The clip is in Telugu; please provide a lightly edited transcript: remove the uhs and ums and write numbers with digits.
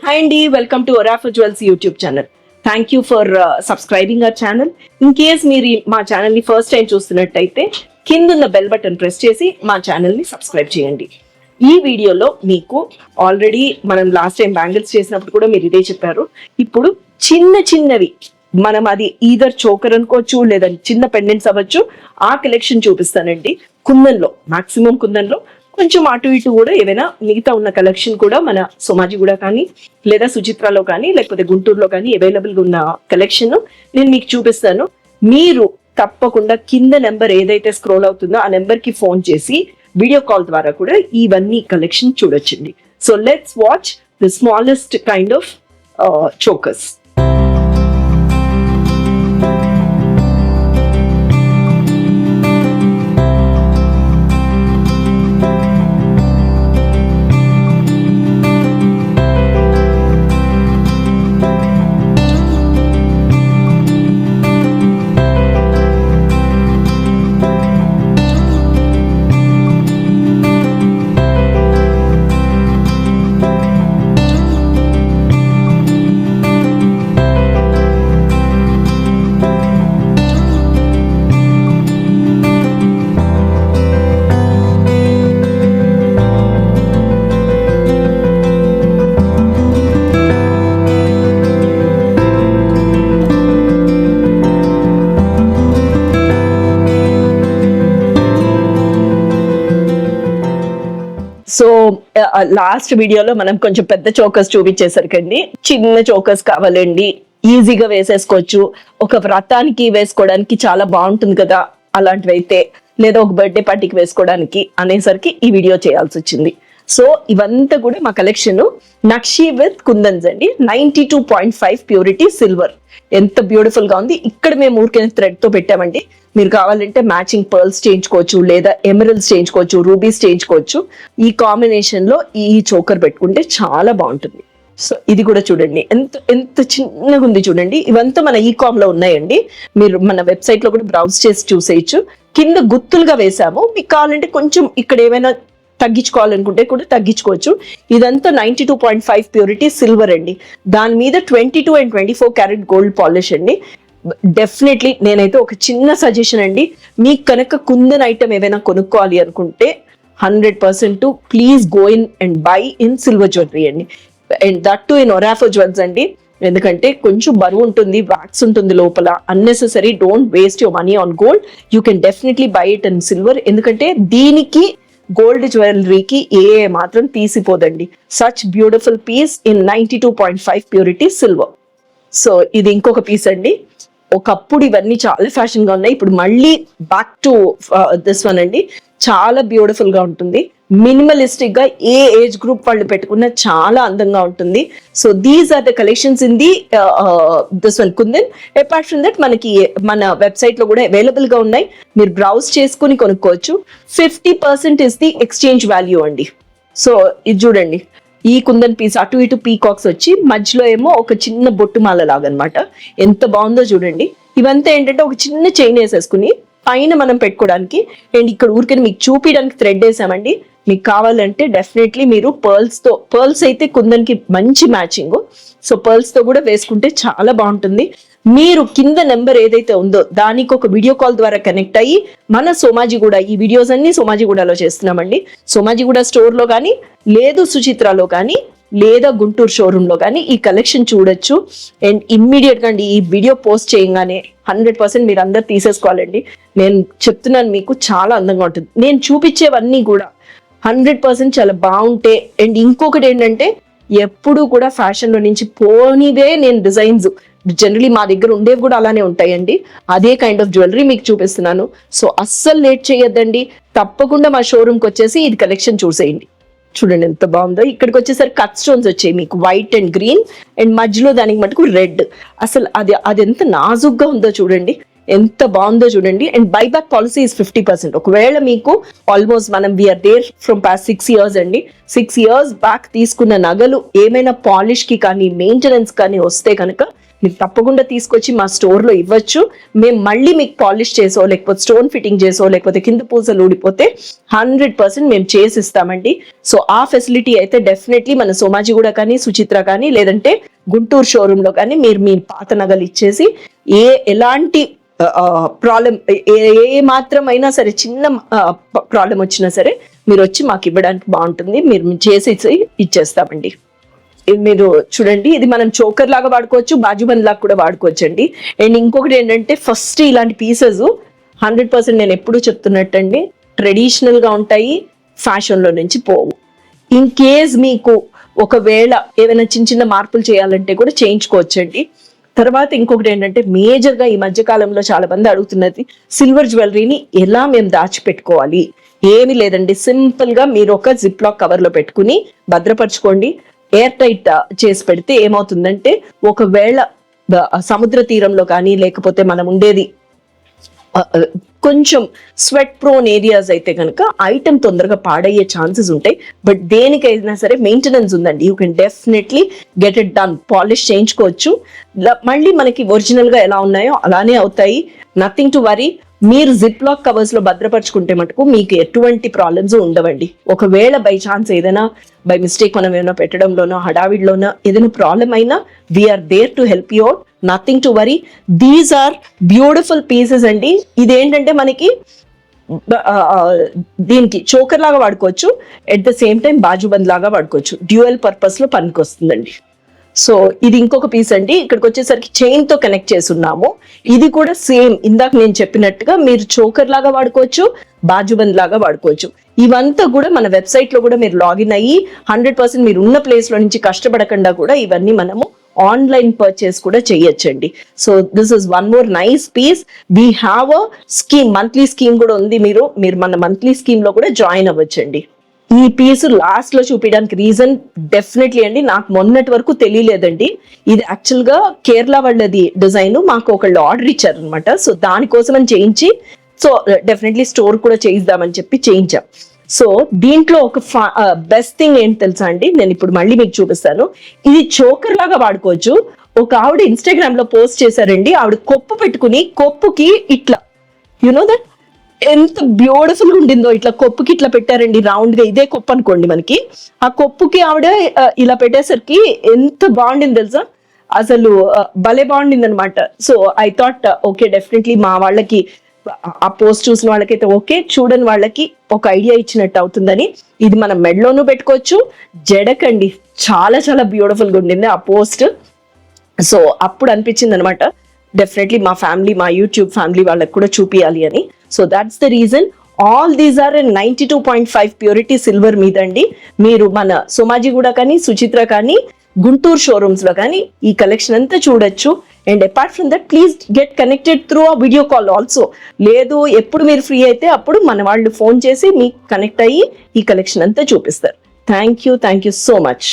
Hi Andy, welcome to Orafa Jewels YouTube channel. Thank you for subscribing our channel. In case మీరు మా ఛానల్ ని ఫస్ట్ టైం చూస్తున్నట్టయితే కింద ఉన్న బెల్ బటన్ ప్రెస్ చేసి మా ఛానల్ ని సబ్స్క్రైబ్ చేయండి. ఈ వీడియోలో మీకు ఆల్రెడీ మనం లాస్ట్ టైం బ్యాంగిల్స్ చేసినప్పుడు కూడా మీరు ఇదే చెప్పారు. ఇప్పుడు చిన్నవి మనం అది ఈదర్ చోకర్ అనుకోవచ్చు లేదా చిన్న పెండెంట్స్ అవ్వచ్చు, ఆ కలెక్షన్ చూపిస్తానండి. కుందన్లో మాక్సిమం కుందన్లో కొంచెం అటు ఇటు కూడా ఏదైనా మిగతా ఉన్న కలెక్షన్ కూడా మన సోమాజిగూడ కానీ లేదా సుచిత్రాలో కానీ లేకపోతే గుంటూరులో కానీ అవైలబుల్గా ఉన్న కలెక్షన్ నేను మీకు చూపిస్తాను. మీరు తప్పకుండా కింద నెంబర్ ఏదైతే స్క్రోల్ అవుతుందో ఆ నెంబర్కి ఫోన్ చేసి వీడియో కాల్ ద్వారా కూడా ఇవన్నీ కలెక్షన్ చూడొచ్చండి. So let's watch the smallest kind of chokers. So last వీడియోలో మనం కొంచెం పెద్ద చోకర్స్ చూపించేసరికండి, చిన్న చోకర్స్ కావాలండి, ఈజీగా వేసేసుకోవచ్చు, ఒక వ్రతానికి వేసుకోవడానికి చాలా బాగుంటుంది కదా అలాంటివి అయితే, లేదా ఒక బర్త్డే పార్టీకి వేసుకోవడానికి అనేసరికి ఈ వీడియో చేయాల్సి వచ్చింది. సో ఇవంతా కూడా మా కలెక్షన్ నక్షి విత్ కుందన్స్ అండి. 92.5 ప్యూరిటీ సిల్వర్. ఎంత బ్యూటిఫుల్ గా ఉంది. ఇక్కడ మేము ఊరికైనా థ్రెడ్ తో పెట్టామండి. మీరు కావాలంటే మ్యాచింగ్ పర్ల్స్ చేయించుకోవచ్చు, లేదా ఎమరల్స్ చేయించుకోవచ్చు, రూబీస్ చేయించుకోవచ్చు. ఈ కాంబినేషన్ లో ఈ చోకర్ పెట్టుకుంటే చాలా బాగుంటుంది. సో ఇది కూడా చూడండి ఎంత ఎంత చిన్నగా ఉంది చూడండి. ఇవంతా మన ఈకామ్ లో ఉన్నాయండి. మీరు మన వెబ్సైట్ లో కూడా బ్రౌజ్ చేసి చూసేయచ్చు. కింద గుత్తులుగా వేసాము. మీకు కావాలంటే కొంచెం ఇక్కడ ఏమైనా తగ్గించుకోవాలనుకుంటే కూడా తగ్గించుకోవచ్చు. ఇదంతా 92.5 ప్యూరిటీ సిల్వర్ అండి. దాని మీద 22 and 24 క్యారెట్ గోల్డ్ పాలిష్ అండి. డెఫినెట్లీ నేనైతే ఒక చిన్న సజెషన్ అండి, మీకు కనుక కుందన్ ఐటమ్ ఏమైనా కొనుక్కోవాలి అనుకుంటే 100% please go in and buy in silver jewellery అండి. And that too in Orafo jewels అండి. ఎందుకంటే కొంచెం బరువు ఉంటుంది, వ్యాక్స్ ఉంటుంది లోపల. Unnecessary don't waste your money on gold. You can definitely buy it in silver. ఎందుకంటే దీనికి గోల్డ్ జ్యువెలరీకి ఏ మాత్రం తీసిపోదండి. Such beautiful piece in 92.5 purity silver. So ఇది ఇంకొక పీస్ అండి. ఒకప్పుడు ఇవన్నీ చాలా ఫ్యాషన్ గా ఉన్నాయి, ఇప్పుడు మళ్ళీ బ్యాక్ టు దిస్ వన్ అండి. చాలా బ్యూటిఫుల్ గా ఉంటుంది. మినిమలిస్టిక్ గా ఏ ఏజ్ గ్రూప్ వాళ్ళు పెట్టుకున్న చాలా అందంగా ఉంటుంది. So these are the collections in the this one Kundan. Apart from that మనకి మన వెబ్సైట్ లో కూడా అవైలబుల్ గా ఉన్నాయి. మీరు బ్రౌజ్ చేసుకుని కొనుక్కోవచ్చు. 50% ఇస్ ది ఎక్స్చేంజ్ వాల్యూ అండి. సో ఇది చూడండి, ఈ కుందన్ పీస్ అటు ఇటు పీకాక్స్ వచ్చి మధ్యలో ఏమో ఒక చిన్న బొట్టుమాల లాగా అనమాట. ఎంత బాగుందో చూడండి. ఇవంతా ఏంటంటే ఒక చిన్న చైన్ వేసేసుకుని పైన మనం పెట్టుకోవడానికి. అండ్ ఇక్కడ ఊరికే మీకు చూపించడానికి థ్రెడ్ వేసామండి. మీకు కావాలంటే డెఫినెట్లీ మీరు పర్ల్స్ అయితే కుందన్ కి మంచి మ్యాచింగ్. సో పర్ల్స్ తో కూడా వేసుకుంటే చాలా బాగుంటుంది. మీరు కింద నెంబర్ ఏదైతే ఉందో దానికి ఒక వీడియో కాల్ ద్వారా కనెక్ట్ అయ్యి మన సోమాజిగూడ, ఈ వీడియోస్ అన్ని సోమాజిగూడలో చేస్తున్నామండి. సోమాజిగూడ స్టోర్ లో కానీ, లేదు సుచిత్రాలో కానీ, లేదా గుంటూరు షోరూమ్ లో కానీ ఈ కలెక్షన్ చూడొచ్చు. అండ్ ఇమ్మీడియట్ గా అండి ఈ వీడియో పోస్ట్ చేయగానే 100% మీరు అందరు తీసేసుకోవాలండి. నేను చెప్తున్నాను, మీకు చాలా అందంగా ఉంటుంది. నేను చూపించేవన్నీ కూడా 100% చాలా బాగుంటాయి. అండ్ ఇంకొకటి ఏంటంటే ఎప్పుడు కూడా ఫ్యాషన్ లో నుంచి పోనివే నేను డిజైన్స్ జనరలీ మా దగ్గర ఉండేవి కూడా అలానే ఉంటాయండి. అదే కైండ్ ఆఫ్ జ్యువెలరీ మీకు చూపిస్తున్నాను. సో అస్సలు లేట్ చేయొద్దండి. తప్పకుండా మా షోరూమ్కి వచ్చేసి ఇది కలెక్షన్ చూసేయండి. చూడండి ఎంత బాగుందో. ఇక్కడికి వచ్చేసరికి కట్ స్టోన్స్ వచ్చాయి మీకు, వైట్ అండ్ గ్రీన్. అండ్ మధ్యలో దానికి మటుకు రెడ్. అసలు అది ఎంత నాజుగ్గా ఉందో చూడండి, ఎంత బాగుందో చూడండి. And buyback policy is 50%. ఒకవేళ మీకు ఆల్మోస్ట్ మనం we are there from past 6 years అండి. 6 years బ్యాక్ తీసుకున్న నగలు ఏమైనా పాలిష్ కి కానీ మెయింటెనెన్స్ కానీ వస్తే కనుక మీరు తప్పకుండా తీసుకొచ్చి మా స్టోర్లో ఇవ్వచ్చు. మేము మళ్ళీ మీకు పాలిష్ చేసో లేకపోతే స్టోన్ ఫిట్టింగ్ చేసో లేకపోతే కింద పూసలు ఊడిపోతే 100% మేము చేసి ఇస్తామండి. సో ఆ ఫెసిలిటీ అయితే డెఫినెట్లీ మన సోమాజిగూడ కానీ సుచిత్ర కానీ లేదంటే గుంటూరు షోరూంలో కానీ మీరు మీ పాత నగలు ఇచ్చేసి ఎలాంటి ప్రాబ్లం ఏ మాత్రమైనా సరే చిన్న ప్రాబ్లం వచ్చినా సరే మీరు వచ్చి మాకు ఇవ్వడానికి బాగుంటుంది. మీరు చేసి ఇచ్చేస్తామండి. మీరు చూడండి, ఇది మనం చోకర్ లాగా వాడుకోవచ్చు, బాజుబంద్ లాగా కూడా వాడుకోవచ్చు అండి. అండ్ ఇంకొకటి ఏంటంటే ఫస్ట్ ఇలాంటి పీసెస్ 100% నేను ఎప్పుడూ చెప్తున్నట్టండి ట్రెడిషనల్ గా ఉంటాయి, ఫ్యాషన్ లో నుంచి పోవు. ఇన్ కేస్ మీకు ఒకవేళ ఏమైనా చిన్న చిన్న మార్పులు చేయాలంటే కూడా చేయించుకోవచ్చండి. తర్వాత ఇంకొకటి ఏంటంటే మేజర్ గా ఈ మధ్య కాలంలో చాలా మంది అడుగుతున్నది సిల్వర్ జ్యువెలరీని ఎలా మేము దాచిపెట్టుకోవాలి. ఏమి లేదండి, సింపుల్ గా మీరు ఒక జిప్ లాక్ కవర్ లో పెట్టుకుని భద్రపరచుకోండి. ఎయిర్ టైట్ చేసి పెడితే ఏమవుతుందంటే ఒకవేళ సముద్ర తీరంలో కానీ లేకపోతే మనం ఉండేది కొంచెం స్వెట్ ప్రోన్ ఏరియాస్ అయితే కనుక ఐటమ్ తొందరగా పాడయ్యే ఛాన్సెస్ ఉంటాయి. బట్ దేనికైనా సరే మెయింటెనెన్స్ ఉందండి. You can definitely get it done. Polish చేయించుకోవచ్చు, మళ్ళీ మనకి ఒరిజినల్ గా ఎలా ఉన్నాయో అలానే అవుతాయి. Nothing to worry. మీరు జిప్ లాక్ కవర్స్ లో భద్రపరచుకుంటే మటుకు మీకు ఎటువంటి ప్రాబ్లమ్స్ ఉండవండి. ఒకవేళ బై ఛాన్స్ ఏదైనా బై మిస్టేక్ మనం ఏమైనా పెట్టడంలోనో హడావిడిలోనో ఏదైనా ప్రాబ్లం అయినా we are there to help you out. Nothing to worry. These are beautiful pieces అండి. ఇదేంటంటే మనకి దీనికి చోకర్ లాగా వాడుకోవచ్చు, at the same time bajuband లాగా వాడుకోవచ్చు. డ్యూయల్ పర్పస్ లో పనికి వస్తుందండి. సో ఇది ఇంకొక పీస్ అండి. ఇక్కడికి వచ్చేసరికి చైన్ తో కనెక్ట్ చేసి ఉన్నాము. ఇది కూడా సేమ్ ఇందాక నేను చెప్పినట్టుగా మీరు చోకర్ లాగా వాడుకోవచ్చు, బాజుబంద్ లాగా వాడుకోవచ్చు. ఇవంతా కూడా మన వెబ్సైట్ లో కూడా మీరు లాగిన్ అయ్యి 100% మీరు ఉన్న ప్లేస్ లో నుంచి కష్టపడకుండా కూడా ఇవన్నీ మనము ఆన్లైన్ పర్చేస్ కూడా చేయొచ్చండి. So this is one more nice piece. We have a scheme, monthly scheme కూడా ఉంది. మీరు మన మంత్లీ స్కీమ్ లో కూడా జాయిన్ అవ్వచ్చండి. ఈ పీస్ లాస్ట్ లో చూపించడానికి రీజన్ డెఫినెట్లీ అండి, నాకు మొన్నటి వరకు తెలియలేదండి. ఇది యాక్చువల్ గా కేరళ వాళ్ళది డిజైన్, మాకు ఒకళ్ళు ఆర్డర్ ఇచ్చారు అనమాట. సో దానికోసం అని చేయించి, సో డెఫినెట్లీ స్టోర్ కూడా చేయిద్దామని చెప్పి చేయించాం. సో దీంట్లో ఒక బెస్ట్ థింగ్ ఏంటి తెలుసా అండి, నేను ఇప్పుడు మళ్ళీ మీకు చూపిస్తాను. ఇది చోకర్ లాగా వాడుకోవచ్చు. ఒక ఆవిడ ఇన్స్టాగ్రామ్ లో పోస్ట్ చేశారండి. ఆవిడ కొప్పు పెట్టుకుని కొప్పుకి ఇట్లా యునో దట్ ఎంత బ్యూటిఫుల్ గా ఉండిందో. ఇట్లా కొప్పుకి ఇట్లా పెట్టారండి రౌండ్ గా. ఇదే కొప్పు అనుకోండి మనకి. ఆ కొప్పుకి ఆవిడ ఇలా పెట్టేసరికి ఎంత బాగుండింది తెలుసా, అసలు భలే బాగుండింది అనమాట. So I thought okay definitely మా వాళ్ళకి ఆ పోస్ట్ చూసిన వాళ్ళకైతే ఓకే, చూడని వాళ్ళకి ఒక ఐడియా ఇచ్చినట్టు అవుతుందని ఇది మనం మెడలోనూ పెట్టుకోవచ్చు. జడకండి చాలా చాలా బ్యూటిఫుల్ గా ఉండింది ఆ పోస్ట్. సో అప్పుడు అనిపించింది అనమాట డెఫినెట్లీ మా ఫ్యామిలీ, మా యూట్యూబ్ ఫ్యామిలీ వాళ్ళకి కూడా చూపియాలి అని. So that's the reason. All these are 92.5 purity silver మీద అండి. మీరు మన సోమాజిగూడ కానీ సుచిత్ర కానీ గుంటూరు షోరూమ్స్ లో కానీ ఈ కలెక్షన్ అంతా చూడొచ్చు. And apart from that please get connected through a video call also. లేదు ఎప్పుడు మీరు ఫ్రీ అయితే అప్పుడు మన వాళ్ళు ఫోన్ చేసి మీకు కనెక్ట్ అయ్యి ఈ కలెక్షన్ అంతా చూపిస్తారు. Thank you so much.